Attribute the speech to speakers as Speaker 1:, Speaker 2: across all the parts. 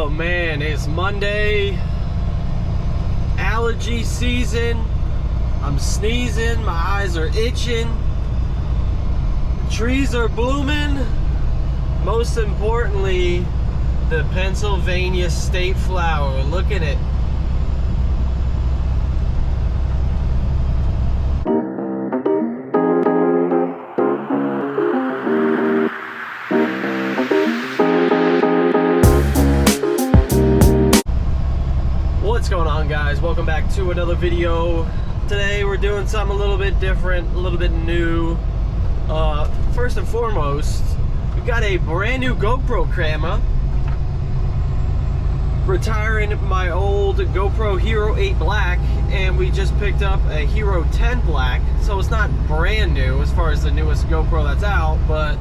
Speaker 1: Oh man, it's Monday, allergy season. I'm sneezing, my eyes are itching, trees are blooming. Most importantly, the Pennsylvania state flower. Look at it. What's going on, guys? Welcome back to another video. Today we're doing something a little bit different, a little bit new. First and foremost, we've got a brand new GoPro camera. Retiring my old GoPro Hero 8 Black, and we just picked up a Hero 10 Black. So it's not brand new as far as the newest GoPro that's out, but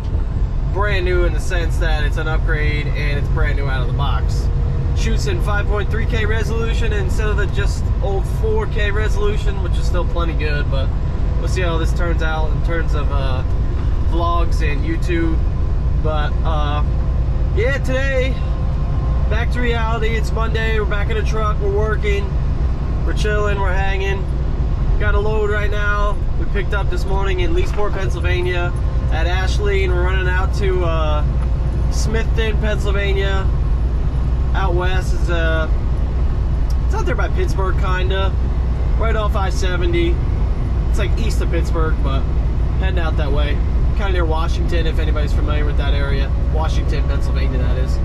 Speaker 1: brand new in the sense that it's an upgrade and it's brand new out of the box. Shoots in 5.3K resolution instead of the just old 4K resolution, which is still plenty good, but we'll see how this turns out in terms of vlogs and YouTube. But yeah, today, back to reality. It's Monday, we're back in the truck, we're working, we're chilling, we're hanging. Got a load right now. We picked up this morning in Leesport, Pennsylvania at Ashley, and we're running out to Smithton, Pennsylvania. Out west is it's out there by Pittsburgh, kinda right off I-70. It's like east of Pittsburgh, but heading out that way, kind of near Washington, if anybody's familiar with that area. Washington, Pennsylvania, that is.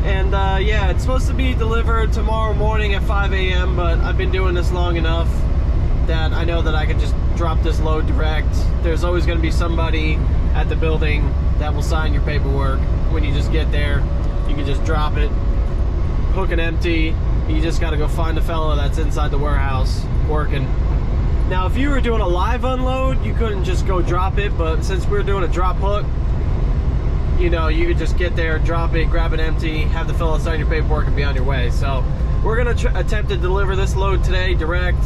Speaker 1: And yeah, it's supposed to be delivered tomorrow morning at 5 a.m., but I've been doing this long enough that I know that I can just drop this load direct. There's always going to be somebody at the building that will sign your paperwork. When you just get there, you can just drop it, hook and empty. You just got to go find the fella that's inside the warehouse working. Now, if you were doing a live unload, you couldn't just go drop it, but since we're doing a drop hook, you know, you could just get there, drop it, grab it empty, have the fella sign your paperwork, and be on your way. So we're going to attempt to deliver this load today direct,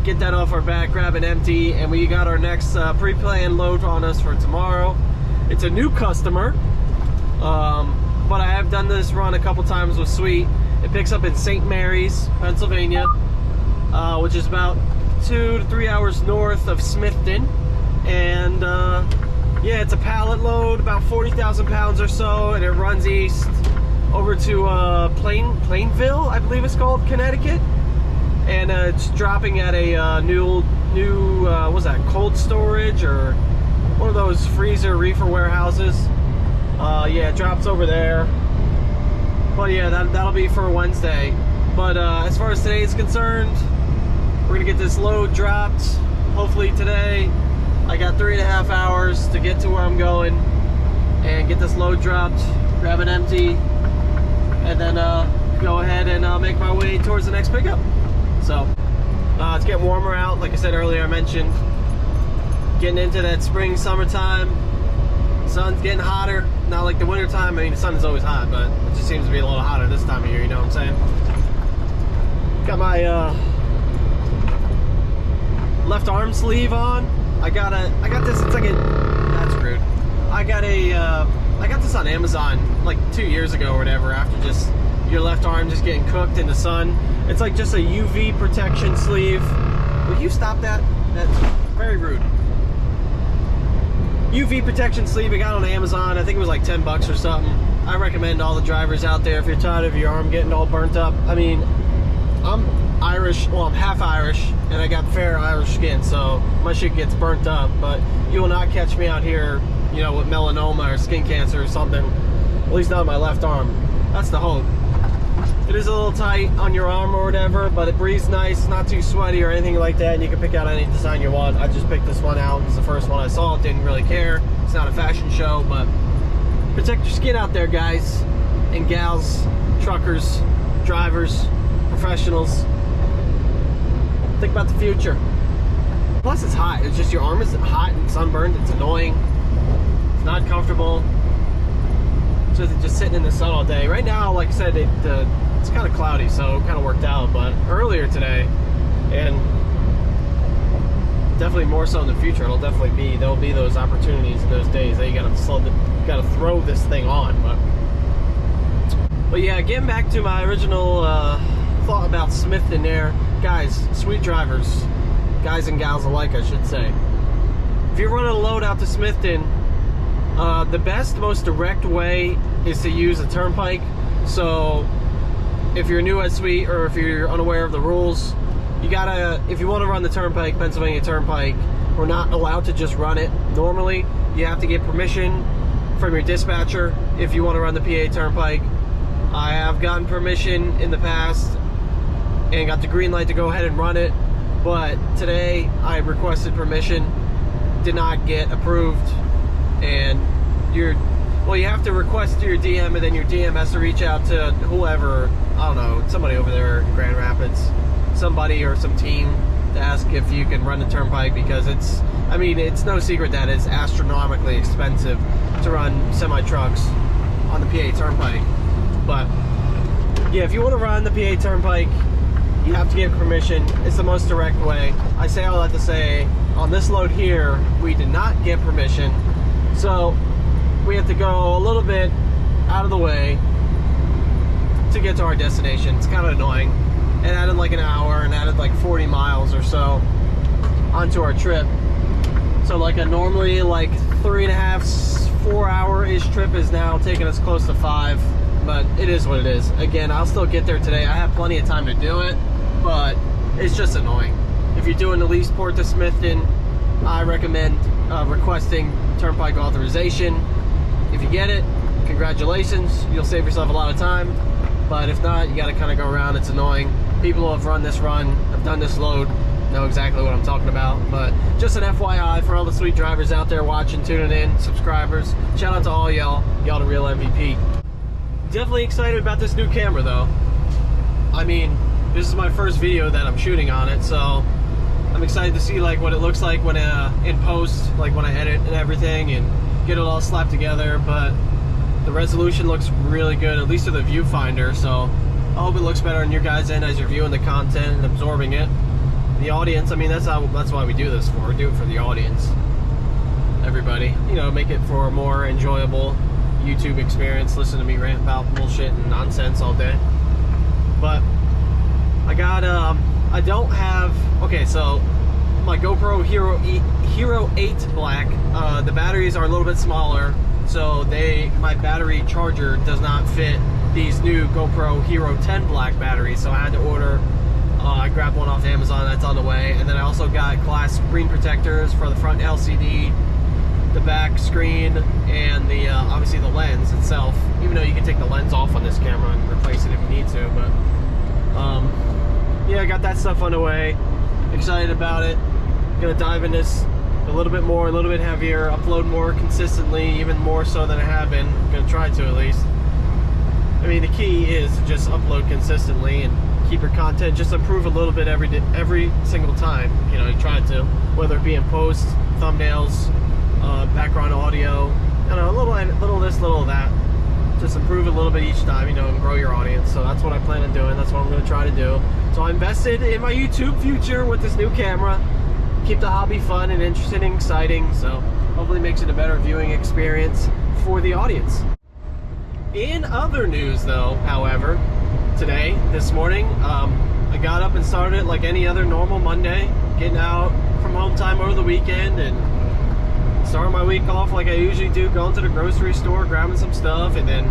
Speaker 1: get that off our back, grab it empty, and we got our next pre-planned load on us for tomorrow. It's a new customer, but I have done this run a couple times with Sweet. It picks up in St. Mary's, Pennsylvania, which is about 2 to 3 hours north of Smithton. And yeah, it's a pallet load, about 40,000 pounds or so, and it runs east over to Plainville, I believe it's called, Connecticut. And it's dropping at a new what's that, cold storage or one of those freezer reefer warehouses. Yeah, it drops over there. But yeah, that'll be for Wednesday. But as far as today is concerned, we're gonna get this load dropped hopefully today. I got 3.5 hours to get to where I'm going and get this load dropped, grab it empty, and then go ahead and make my way towards the next pickup. So it's getting warmer out, like I said earlier. I mentioned getting into that spring, summertime. Sun's getting hotter, not like the winter time. I mean, the sun is always hot, but it just seems to be a little hotter this time of year, you know what I'm saying? Got my left arm sleeve on. I got this, it's like a, that's rude. I got this on Amazon like 2 years ago or whatever, after just your left arm just getting cooked in the sun. It's like just a UV protection sleeve. Will you stop that? That's very rude. UV protection sleeve I got on Amazon. I think it was like 10 bucks or something. I recommend all the drivers out there, if you're tired of your arm getting all burnt up. I mean, I'm Irish, well, I'm half Irish, and I got fair Irish skin, so my shit gets burnt up, but you will not catch me out here, you know, with melanoma or skin cancer or something, at least not on my left arm. That's the hope. It is a little tight on your arm or whatever, but it breathes nice, not too sweaty or anything like that, and you can pick out any design you want. I just picked this one out. It's the first one I saw. Didn't really care. It's not a fashion show, but protect your skin out there, guys and gals, truckers, drivers, professionals. Think about the future. Plus, it's hot. It's just your arm is hot and sunburned. It's annoying. It's not comfortable. So just sitting in the sun all day. Right now, like I said, it's kind of cloudy, so it kind of worked out. But earlier today, and definitely more so in the future, there'll be those opportunities in those days that you gotta throw this thing on. But But yeah, getting back to my original thought about Smithton there. Guys, sweet drivers, guys and gals alike, I should say. If you're running a load out to Smithton, the best, most direct way is to use a turnpike. So if you're new at Sweet, or if you're unaware of the rules, you gotta, if you want to run the turnpike, Pennsylvania Turnpike, we're not allowed to just run it. Normally, you have to get permission from your dispatcher if you want to run the PA Turnpike. I have gotten permission in the past and got the green light to go ahead and run it, but today I requested permission, did not get approved, and you have to request through your DM, and then your DM has to reach out to whoever, I don't know, somebody over there in Grand Rapids, somebody or some team, to ask if you can run the turnpike, because it's, I mean, it's no secret that it's astronomically expensive to run semi-trucks on the PA Turnpike. But yeah, if you want to run the PA Turnpike, you have to get permission. It's the most direct way. I say all that to say, on this load here, we did not get permission, so we have to go a little bit out of the way to get to our destination. It's kind of annoying. It added like an hour and added like 40 miles or so onto our trip. So like a normally like 3.5, 4 hour-ish trip is now taking us close to 5, but it is what it is. Again, I'll still get there today. I have plenty of time to do it, but it's just annoying. If you're doing the Leesport to Smithton, I recommend requesting turnpike authorization. If you get it, congratulations, you'll save yourself a lot of time. But if not, you gotta kind of go around. It's annoying. People who have run this run, have done this load, know exactly what I'm talking about. But just an FYI for all the sweet drivers out there watching, tuning in, subscribers. Shout out to all y'all the real MVP. Definitely excited about this new camera though. I mean, this is my first video that I'm shooting on it, so I'm excited to see like what it looks like when in post, like when I edit and everything and get it all slapped together. But the resolution looks really good, at least to the viewfinder, so I hope it looks better on your guys' end as you're viewing the content and absorbing it. The audience, I mean, that's why we do this for. We do it for the audience. Everybody, you know, make it for a more enjoyable YouTube experience. Listen to me rant about bullshit and nonsense all day. But I got, I don't have, okay, so my GoPro Hero 8 Black, the batteries are a little bit smaller, so my battery charger does not fit these new GoPro Hero 10 Black batteries, so I had to order, I grabbed one off Amazon, that's on the way. And then I also got glass screen protectors for the front LCD, the back screen, and the obviously the lens itself, even though you can take the lens off on this camera and replace it if you need to. But yeah, I got that stuff on the way, excited about it. Gonna dive in this a little bit more, a little bit heavier, upload more consistently, even more so than I have been. Gonna try to, at least. I mean, the key is to just upload consistently and keep your content, just improve a little bit every single time. You know, you try to, whether it be in post, thumbnails, background audio, you know, a little this, little that. Just improve a little bit each time, you know, and grow your audience. So that's what I plan on doing. That's what I'm going to try to do. So I invested in my YouTube future with this new camera. Keep the hobby fun and interesting and exciting. So hopefully makes it a better viewing experience for the audience. In other news though, however, this morning, I got up and started it like any other normal Monday, getting out from home time over the weekend and starting my week off like I usually do, going to the grocery store, grabbing some stuff, and then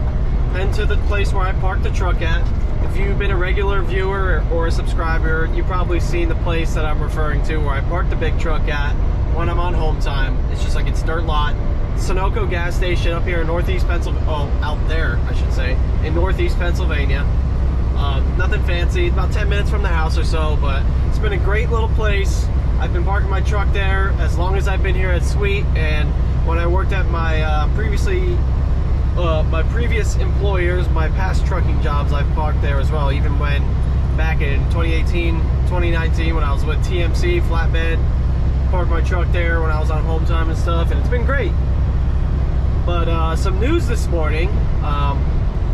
Speaker 1: heading to the place where I parked the truck at. If you've been a regular viewer or a subscriber, you've probably seen the place that I'm referring to where I parked the big truck at when I'm on home time. It's just like it's dirt lot. Sunoco gas station up here in Northeast Pennsylvania, oh, out there, I should say, in Northeast Pennsylvania. Nothing fancy, about 10 minutes from the house or so, but it's been a great little place. I've been parking my truck there as long as I've been here at Sweet, and when I worked at my my previous employers, my past trucking jobs, I've parked there as well, even when back in 2018, 2019, when I was with TMC Flatbed, parked my truck there when I was on home time and stuff, and it's been great. But some news this morning,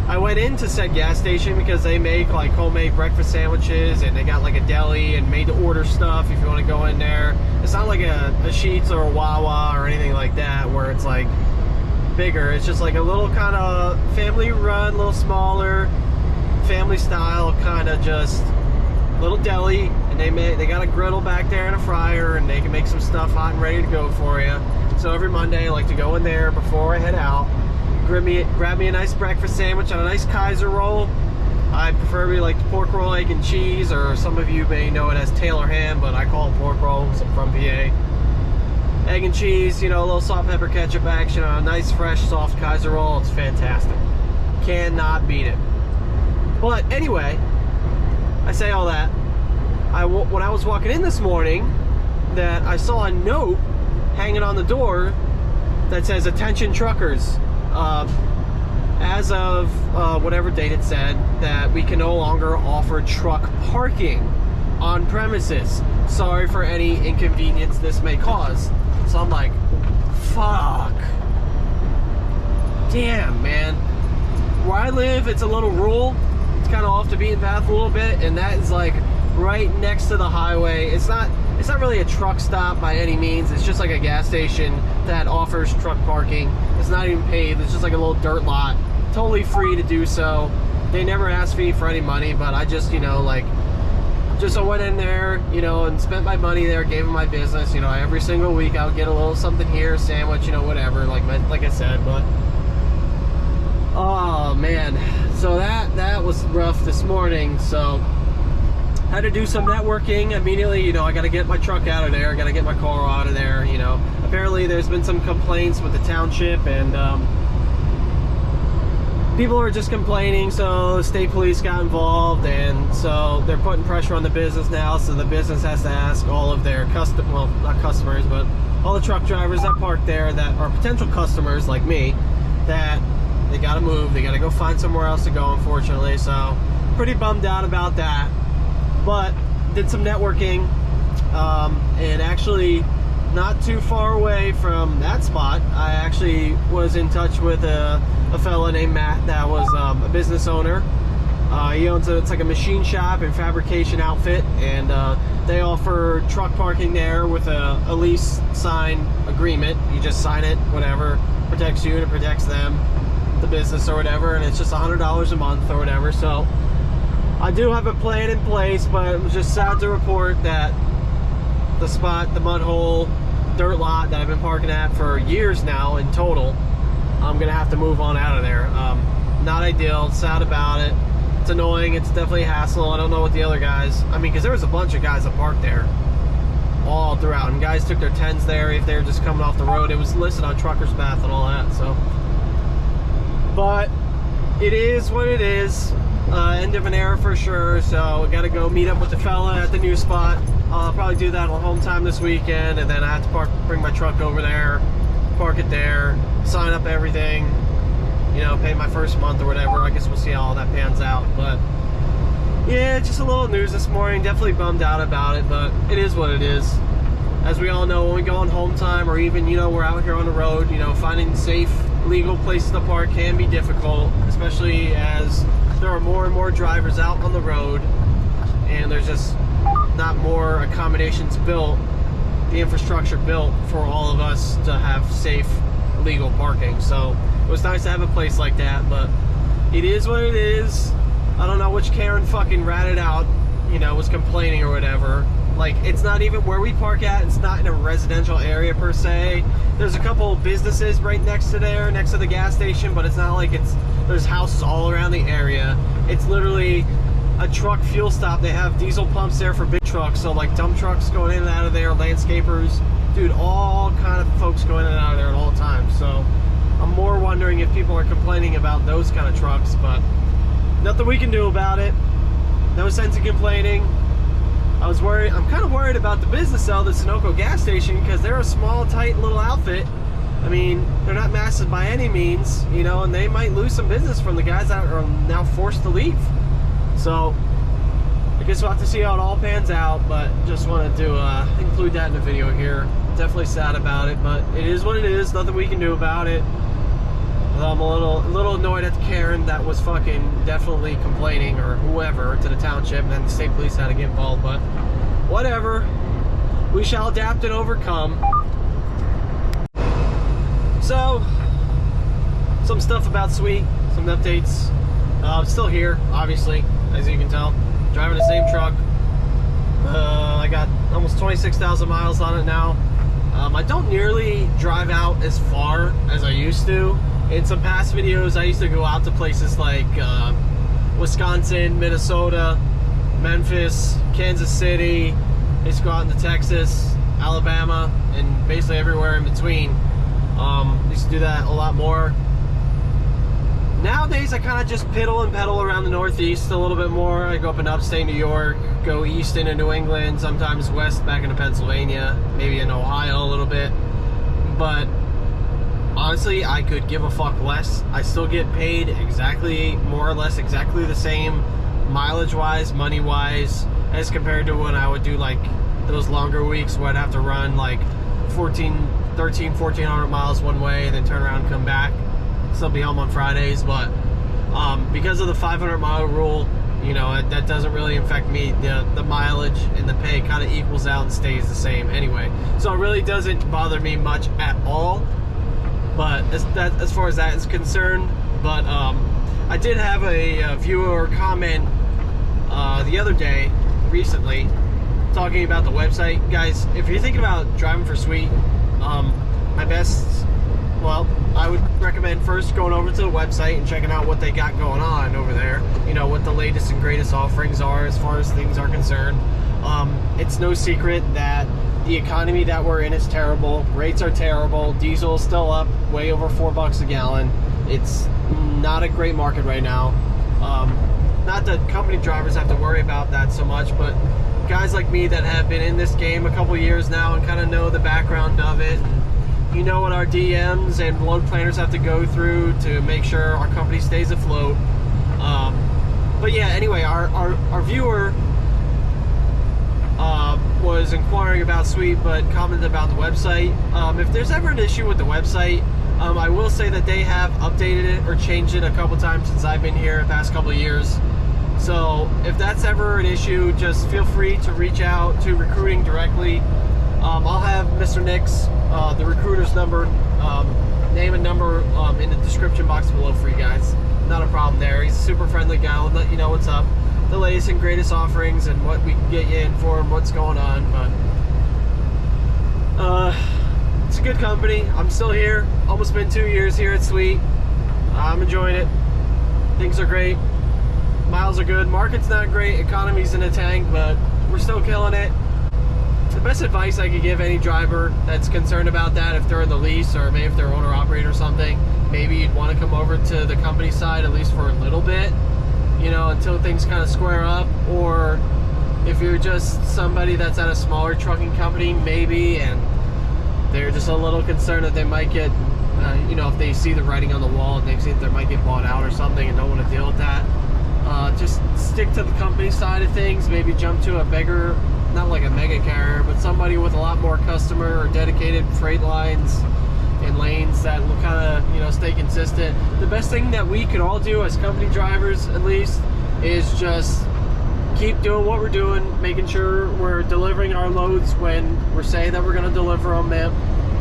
Speaker 1: I went into said gas station because they make like homemade breakfast sandwiches, and they got like a deli and made to order stuff if you want to go in there. It's not like a Sheetz or a Wawa or anything like that where it's like bigger. It's just like a little kind of family run, a little smaller, family style kind of just little deli, and they got a griddle back there and a fryer, and they can make some stuff hot and ready to go for you. So every Monday I like to go in there before I head out, grab me a nice breakfast sandwich on a nice Kaiser roll. I preferably like the pork roll, egg and cheese, or some of you may know it as Taylor ham, but I call it pork roll because I'm from PA. Egg and cheese, you know, a little salt, pepper, ketchup action on a nice, fresh, soft Kaiser roll. It's fantastic. Cannot beat it. But anyway, I say all that. When I was walking in this morning, that I saw a note hanging on the door that says, "Attention truckers. As of whatever date it said, that we can no longer offer truck parking on premises. Sorry for any inconvenience this may cause." So I'm like, fuck. Damn, man. Where I live, it's a little rural. It's kind of off the beaten path a little bit, and that is like right next to the highway. It's not really a truck stop by any means. It's just like a gas station that offers truck parking. It's not even paved. It's just like a little dirt lot. Totally free to do so. They never asked me for any money, but I just, you know, like, I went in there, you know, and spent my money there, gave them my business. You know, every single week I would get a little something here, sandwich, you know, whatever, like I said. But oh man, so that was rough this morning. So had to do some networking immediately. You know, I got to get my truck out of there, I got to get my car out of there. You know, apparently there's been some complaints with the township, and people are just complaining, so the state police got involved, and so they're putting pressure on the business now. So the business has to ask all of their not customers, but all the truck drivers that park there that are potential customers like me, that they got to move, they got to go find somewhere else to go, unfortunately. So pretty bummed out about that. But did some networking, and actually not too far away from that spot, I actually was in touch with a fella named Matt that was a business owner. He owns it's like a machine shop and fabrication outfit, and they offer truck parking there with a lease sign agreement. You just sign it, whatever, protects you and it protects them, the business or whatever, and it's just $100 a month or whatever. So I do have a plan in place, but it was just sad to report that the spot, the mud hole, dirt lot that I've been parking at for years now in total, I'm gonna have to move on out of there. Not ideal, sad about it. It's annoying, it's definitely a hassle. I don't know what the other guys, I mean, because there was a bunch of guys that parked there all throughout, and guys took their 10s there if they were just coming off the road. It was listed on Trucker's Path and all that. So, but it is what it is. End of an era for sure. So we gotta go meet up with the fella at the new spot. I'll probably do that on home time this weekend, and then I have to bring my truck over there, park it there, sign up everything, you know, pay my first month or whatever. I guess we'll see how all that pans out. But yeah, just a little news this morning. Definitely bummed out about it, but it is what it is. As we all know, when we go on home time, or even, you know, we're out here on the road, you know, finding safe, legal places to park can be difficult, especially as there are more and more drivers out on the road, and there's just not more accommodations built, the infrastructure built for all of us to have safe, legal parking. So it was nice to have a place like that, but it is what it is. I don't know which Karen fucking ratted out, you know, was complaining or whatever. Like, it's not even where we park at. It's not in a residential area per se. There's a couple businesses right next to there, next to the gas station, but it's not like there's houses all around the area. It's literally a truck fuel stop. They have diesel pumps there for big trucks, so like dump trucks going in and out of there, landscapers, dude, all kind of folks going in and out of there at all times. So I'm more wondering if people are complaining about those kind of trucks, but nothing we can do about it. No sense in complaining. I'm kind of worried about the business though, the Sunoco gas station, because they're a small, tight little outfit. I mean, they're not massive by any means, you know, and they might lose some business from the guys that are now forced to leave. So I guess we'll have to see how it all pans out, but just wanted to include that in the video here. Definitely sad about it, but it is what it is. Nothing we can do about it. I'm a little annoyed at Karen that was fucking definitely complaining, or whoever, to the township, and then the state police had to get involved, but whatever. We shall adapt and overcome. So, some stuff about Sweet, some updates. I'm still here, obviously, as you can tell. Driving the same truck. I got almost 26,000 miles on it now. I don't nearly drive out as far as I used to. In some past videos, I used to go out to places like Wisconsin, Minnesota, Memphis, Kansas City. I used to go out into Texas, Alabama, and basically everywhere in between. Used to do that a lot more. Nowadays, I kind of just pedal around the Northeast a little bit more. I go up in upstate New York, go east into New England, sometimes west back into Pennsylvania, maybe in Ohio a little bit. But honestly, I could give a fuck less. I still get paid exactly, more or less exactly the same, mileage-wise, money-wise, as compared to when I would do like those longer weeks where I'd have to run like 1,400 miles one way and then turn around and come back. Still be home on Fridays, but because of the 500-mile rule, you know, that doesn't really affect me. The mileage and the pay kind of equals out and stays the same anyway. So it really doesn't bother me much at all. But as far as that is concerned, but I did have a viewer comment the other day, recently, talking about the website. Guys, if you're thinking about driving for Sweet, my best, well, I would recommend first going over to the website and checking out what they got going on over there. You know, what the latest and greatest offerings are as far as things are concerned. It's no secret that the economy that we're in is terrible. Rates are terrible. Diesel's still up way over $4 a gallon. It's not a great market right now. Not that company drivers have to worry about that so much, but guys like me that have been in this game a couple years now and kind of know the background of it, and you know what our DMs and load planners have to go through to make sure our company stays afloat. But yeah, anyway, our viewer was inquiring about Sweet, but commented about the website. If there's ever an issue with the website, I will say that they have updated it or changed it a couple times since I've been here the past couple of years. So if that's ever an issue, just feel free to reach out to recruiting directly. I'll have Mr. Nick's, the recruiter's number, name and number in the description box below for you guys. Not a problem there. He's a super friendly guy. I'll let you know what's up, the latest and greatest offerings, and what we can get you in for and what's going on. But it's a good company. I'm still here. Almost been 2 years here at Sweet. I'm enjoying it. Things are great. Miles are good. Market's not great. Economy's in a tank, but we're still killing it. The best advice I could give any driver that's concerned about that, if they're in the lease or maybe if they're owner-operator or something, maybe you'd want to come over to the company side at least for a little bit, you know, until things kind of square up. Or if you're just somebody that's at a smaller trucking company, maybe, and they're just a little concerned that they might get, you know, if they see the writing on the wall and they see that they might get bought out or something and don't want to deal with that, just stick to the company side of things. Maybe jump to a bigger, not like a mega carrier, but somebody with a lot more customer or dedicated freight lines and lanes that will kind of, you know, stay consistent. The best thing that we could all do as company drivers, at least, is just keep doing what we're doing, making sure we're delivering our loads when we're saying that we're going to deliver them.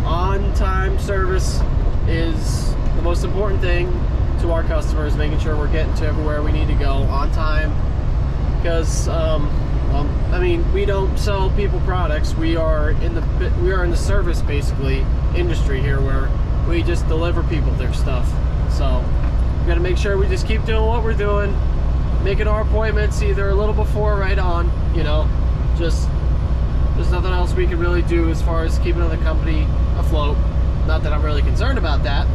Speaker 1: On-time service is the most important thing to our customers, making sure we're getting to everywhere we need to go on time. Because well, I mean, we don't sell people products. We are in the service, basically, industry here, where we just deliver people their stuff. So we got to make sure we just keep doing what we're doing, making our appointments either a little before or right on. You know, just there's nothing else we can really do as far as keeping the company afloat. Not that I'm really concerned about that,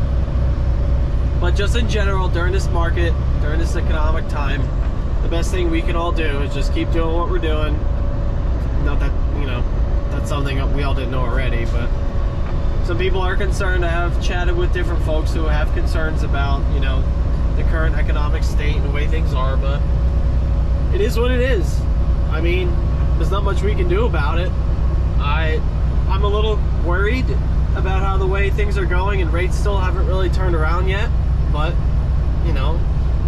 Speaker 1: but just in general, during this market, during this economic time, the best thing we can all do is just keep doing what we're doing. Not that, you know, that's something that we all didn't know already, but some people are concerned. I have chatted with different folks who have concerns about, you know, the current economic state and the way things are, but it is what it is. I mean, there's not much we can do about it. I'm a little worried about how the way things are going, and rates still haven't really turned around yet, but, you know,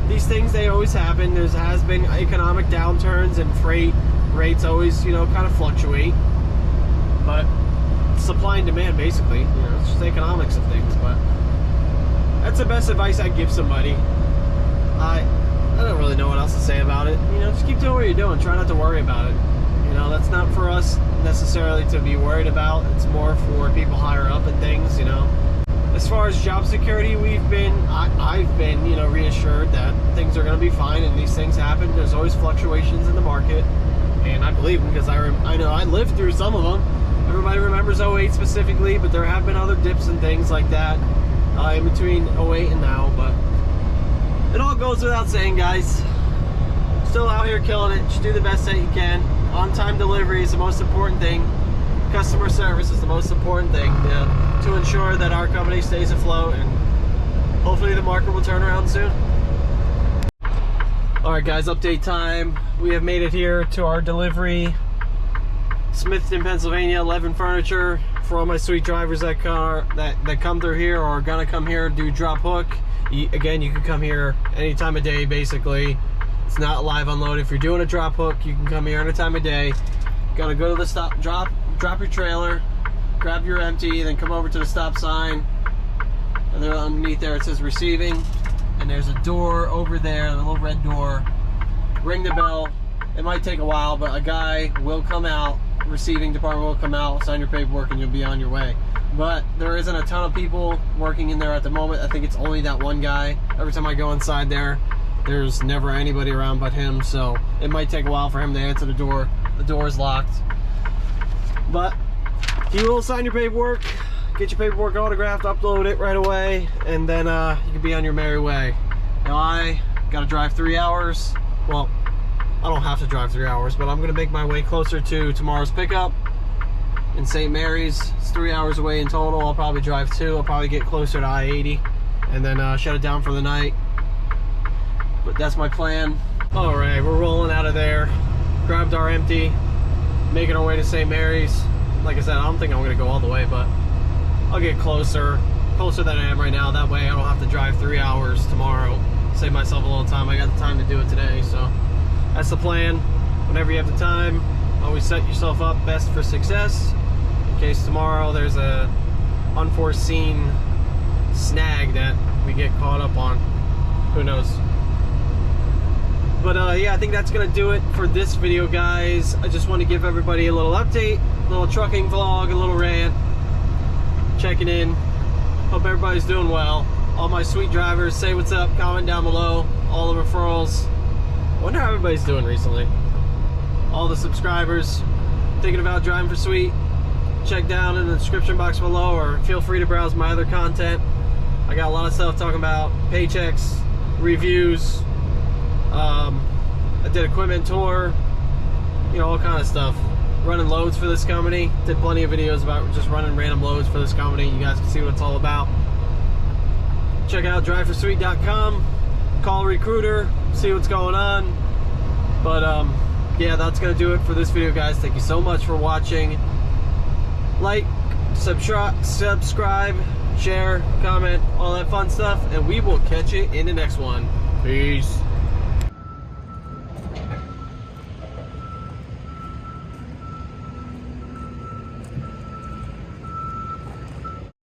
Speaker 1: these things, they always happen. There has been economic downturns, and freight rates always, you know, kind of fluctuate. But supply and demand, basically, you know, it's just the economics of things. But that's the best advice I'd give somebody. I don't really know what else to say about it. You know, just keep doing what you're doing. Try not to worry about it. You know, that's not for us necessarily to be worried about. It's more for people higher up and things, you know. As far as job security, I've been, you know, reassured that things are going to be fine, and these things happen. There's always fluctuations in the market, and I believe them because I know I lived through some of them. Everybody remembers 08 specifically, but there have been other dips and things like that in between 08 and now, but it all goes without saying, guys. Still out here killing it. Just do the best that you can. On-time delivery is the most important thing. Customer service is the most important thing to ensure that our company stays afloat, and hopefully the market will turn around soon. Alright guys, update time. We have made it here to our delivery. Smithton, Pennsylvania, 11 Furniture. For all my sweet drivers that come through here or are gonna come here, do drop hook. Again, you can come here any time of day basically. It's not live unload. If you're doing a drop hook, you can come here any time of day. Gotta go to the stop, drop your trailer, grab your empty, then come over to the stop sign, and then underneath there it says receiving, and there's a door over there, the little red door. Ring the bell. It might take a while, but a guy will come out, receiving department will come out, sign your paperwork, and you'll be on your way. But there isn't a ton of people working in there at the moment. I think it's only that one guy. Every time I go inside there, there's never anybody around but him, so it might take a while for him to answer the door. The door is locked. But he will sign your paperwork, get your paperwork autographed, upload it right away, and then you can be on your merry way. Now I gotta drive 3 hours. Well, I don't have to drive 3 hours, but I'm gonna make my way closer to tomorrow's pickup in St. Mary's. It's 3 hours away in total. I'll probably drive 2. I'll probably get closer to I-80 and then shut it down for the night. But that's my plan. All right, we're rolling out of there. Grabbed our empty, making our way to St. Mary's. Like I said, I don't think I'm gonna go all the way, but I'll get closer than I am right now. That way I don't have to drive 3 hours tomorrow. Save myself a little time. I got the time to do it today, so that's the plan. Whenever you have the time, always set yourself up best for success. In case tomorrow there's a unforeseen snag that we get caught up on. Who knows? But yeah, I think that's gonna do it for this video, guys. I just want to give everybody a little update, a little trucking vlog, a little rant, checking in. Hope everybody's doing well. All my sweet drivers, say what's up, comment down below. All the referrals. Wonder how everybody's doing recently. All the subscribers thinking about driving for sweet, check down in the description box below, or feel free to browse my other content. I got a lot of stuff talking about paychecks, reviews. I did equipment tour, you know, all kind of stuff. Running loads for this company. Did plenty of videos about just running random loads for this company. You guys can see what it's all about. Check out driveforsweet.com. Call a recruiter, see what's going on. But yeah, that's gonna do it for this video, guys. Thank you so much for watching. Like, subscribe, share, comment, all that fun stuff, and we will catch you in the next one. Peace.